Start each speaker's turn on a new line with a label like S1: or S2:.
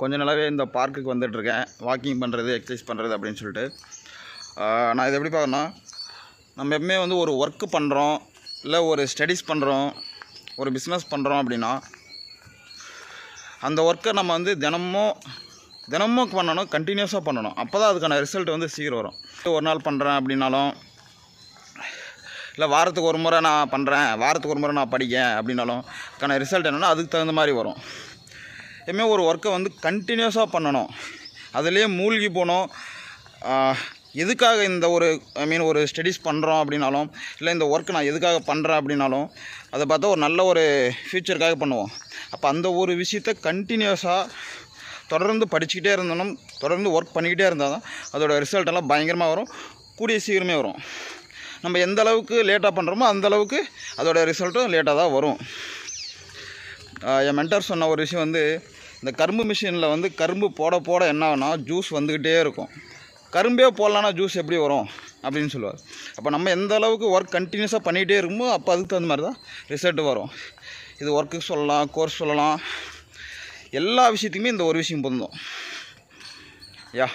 S1: கொஞ்ச நாளாகவே இந்த பார்க்குக்கு வந்துட்டுருக்கேன். வாக்கிங் பண்ணுறது, எக்ஸசைஸ் பண்ணுறது அப்படின்னு சொல்லிட்டு. நான் இதை எப்படி பார்க்கணுன்னா, நம்ம எப்பவுமே வந்து ஒரு ஒர்க்கு பண்ணுறோம், இல்லை ஒரு ஸ்டடீஸ் பண்ணுறோம், ஒரு பிஸ்னஸ் பண்ணுறோம் அப்படின்னா, அந்த ஒர்க்கை நம்ம வந்து தினமும் பண்ணணும், கண்டினியூஸாக பண்ணணும். அப்போ தான் அதுக்கான ரிசல்ட் வந்து சீக்கிரம் வரும். ஒரு நாள் பண்ணுறேன் அப்படின்னாலும், இல்லை வாரத்துக்கு ஒரு முறை நான் பண்ணுறேன், வாரத்துக்கு ஒரு முறை நான் படிக்கேன் அப்படின்னாலும் அதுக்கான ரிசல்ட் என்னென்னா அதுக்கு தகுந்த மாதிரி வரும். எப்பவுமே ஒரு ஒர்க்கை வந்து கண்டினியூஸாக பண்ணணும், அதுலேயே மூழ்கி போகணும். எதுக்காக இந்த ஒரு ஸ்டடீஸ் பண்ணுறோம் அப்படின்னாலும், இல்லை இந்த ஒர்க்கு நான் எதுக்காக பண்ணுறேன் அப்படின்னாலும், அதை பார்த்தா ஒரு நல்ல ஒரு ஃப்யூச்சருக்காக பண்ணுவோம். அப்போ அந்த ஒரு விஷயத்தை கண்டினியூஸாக தொடர்ந்து படிச்சுக்கிட்டே இருந்தோம், தொடர்ந்து ஒர்க் பண்ணிக்கிட்டே இருந்தால் தான் அதோடய ரிசல்ட்டெல்லாம் பயங்கரமாக வரும், கூடிய சீக்கிரமே வரும். நம்ம எந்த அளவுக்கு லேட்டாக பண்ணுறோமோ அந்தளவுக்கு அதோடய ரிசல்ட்டும் லேட்டாக தான் வரும். என் மென்டார் சொன்ன ஒரு விஷயம் வந்து, இந்த கரும்பு மிஷினில் வந்து கரும்பு போட என்ன ஆகுனா ஜூஸ் வந்துக்கிட்டே இருக்கும். கரும்பே போடலான்னா ஜூஸ் எப்படி வரும் அப்படின்னு சொல்லுவார். அப்போ நம்ம எந்த அளவுக்கு ஒர்க் கண்டினியூஸாக பண்ணிகிட்டே இருக்குமோ அப்போ அதுக்கு தகுந்த மாதிரி தான் ரிசல்ட் வரும். இது ஒர்க்குக்கு சொல்லலாம், கோர்ஸ் சொல்லலாம், எல்லா விஷயத்துக்குமே இந்த ஒரு விஷயம் பொருந்தும். யா